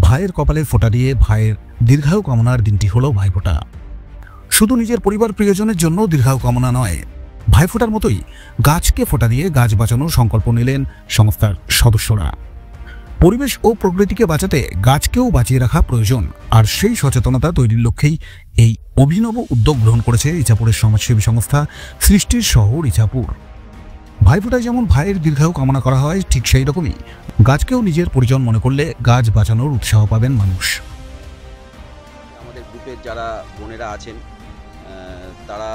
ভাইয়ের কপালে ফোঁটা দিয়ে ভাইয়ের দীর্ঘায়ু কামনার দিনটি হলো ভাইফোঁটা। শুধু নিজের পরিবার প্রিয়জনের জন্য দীর্ঘায়ু কামনা নয়, ভাইফোঁটার মতোই গাছকে ফোঁটা দিয়ে গাছ বাঁচানোর সংকল্প নিলেন সংস্থার সদস্যরা। পরিবেশ ও প্রকৃতিকে বাঁচাতে গাছকেও বাঁচিয়ে রাখা প্রয়োজন, আর সেই সচেতনতা তৈরির লক্ষ্যেই এই অভিনব উদ্যোগ গ্রহণ করেছে ইছাপুরের সমাজসেবী সংস্থা সৃষ্টির শহর ইছাপুর। ভাইফোঁটায় যেমন ভাইয়ের দীর্ঘায়ু কামনা করা হয়, ঠিক সেই রকমই গাছকেও নিজের পরিজন মনে করলে গাছ বাঁচানোর উৎসাহ পাবেন মানুষ। আমাদের গ্রুপের যারা বোনেরা আছেন তারা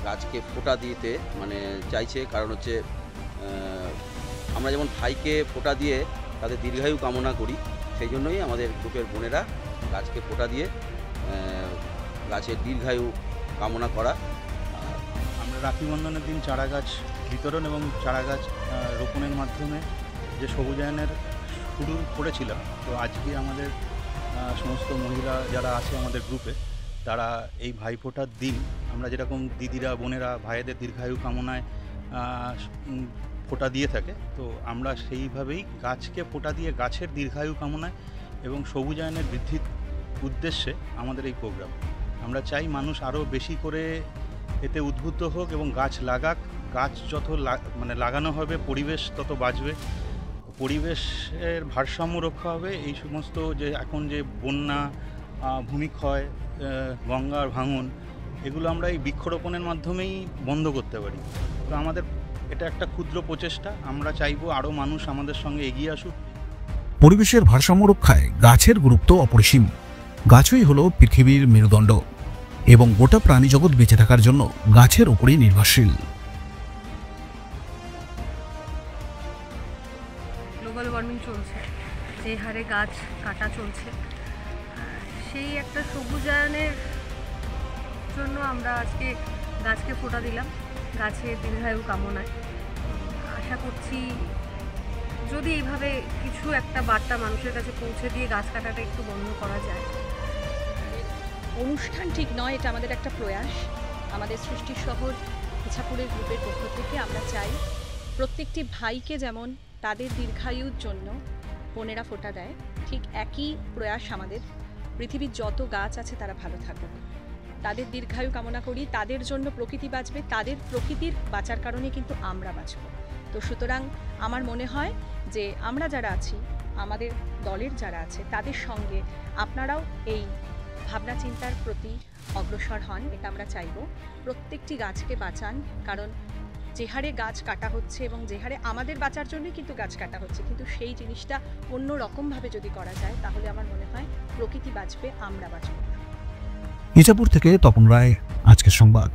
গাছকে ফোঁটা দিতে চাইছে, কারণ হচ্ছে আমরা যেমন ভাইকে ফোঁটা দিয়ে তাদের দীর্ঘায়ু কামনা করি, সেই জন্যই আমাদের গ্রুপের বোনেরা গাছকে ফোঁটা দিয়ে গাছের দীর্ঘায়ু কামনা করা। আমরা রাখি বন্ধনের দিন চারা গাছ বিতরণ এবং চারা গাছ রোপণের মাধ্যমে যে সবুজায়নের শুরু করেছিলাম, তো আজকে আমাদের সমস্ত মহিলা যারা আছে আমাদের গ্রুপে, তারা এই ভাইফোঁটার দিন আমরা যেরকম দিদিরা বোনেরা ভাইদের দীর্ঘায়ু কামনায় ফোঁটা দিয়ে থাকে, তো আমরা সেইভাবেই গাছকে ফোঁটা দিয়ে গাছের দীর্ঘায়ু কামনায় এবং সবুজায়নের বৃদ্ধির উদ্দেশ্যে আমাদের এই প্রোগ্রাম। আমরা চাই মানুষ আরও বেশি করে এতে উদ্বুদ্ধ হোক এবং গাছ লাগাক। গাছ যত লাগানো হবে পরিবেশ তত বাঁচবে, পরিবেশের ভারসাম্য রক্ষা হবে। এই সমস্ত যে এখন যে বন্যা, ভূমিক্ষয়, গঙ্গার ভাঙন, এগুলো আমরা এই বৃক্ষরোপণের মাধ্যমেই বন্ধ করতে পারি। তো আমাদের এটা একটা ক্ষুদ্র প্রচেষ্টা, আমরা চাইবো আরও মানুষ আমাদের সঙ্গে এগিয়ে আসুক। পরিবেশের ভারসাম্য রক্ষায় গাছের গুরুত্ব অপরিসীম। গাছই হলো পৃথিবীর মেরুদণ্ড এবং গোটা প্রাণী জগৎ বেঁচে থাকার জন্য গাছের উপরেই নির্ভরশীল। গ্লোবাল ওয়ার্মিং চলছে, যে হারে গাছ কাটা চলছে, সেই একটা সবুজায়নের জন্য আমরা আজকে গাছকে ফোঁটা দিলাম গাছের দীর্ঘায়ু কামনায়। আশা করছি যদি এইভাবে কিছু একটা বার্তা মানুষের কাছে পৌঁছে দিয়ে গাছ কাটাটা একটু বন্ধ করা যায়। অনুষ্ঠান ঠিক নয়, এটা আমাদের একটা প্রয়াস। আমাদের সৃষ্টির শহর ইছাপুরের গ্রুপের পক্ষ থেকে আমরা চাই প্রত্যেকটি ভাইকে যেমন তাদের দীর্ঘায়ুর জন্য বোনেরা ফোঁটা দেয়, ঠিক একই প্রয়াস আমাদের। পৃথিবীর যত গাছ আছে তারা ভালো থাকুক, তাদের দীর্ঘায়ু কামনা করি, তাদের জন্য প্রকৃতি বাঁচবে, তাদের প্রকৃতির বাঁচার কারণে কিন্তু আমরা বাঁচব। তো সুতরাং আমার মনে হয় যে আমরা যারা আছি, আমাদের দলের যারা আছে, তাদের সঙ্গে আপনারাও এই ভাবনা চিন্তার প্রতি অগ্রসর হন। এটা আমরা চাইব প্রত্যেকটি গাছকে বাঁচান, কারণ যে হারে গাছ কাটা হচ্ছে এবং যে হারে আমাদের বাঁচার জন্যই কিন্তু গাছ কাটা হচ্ছে, কিন্তু সেই জিনিসটা অন্য রকমভাবে যদি করা যায় তাহলে আমার মনে হয় প্রকৃতি বাঁচবে, আমরা বাঁচব। ইছাপুর থেকে তপন রায়, আজকের সংবাদ।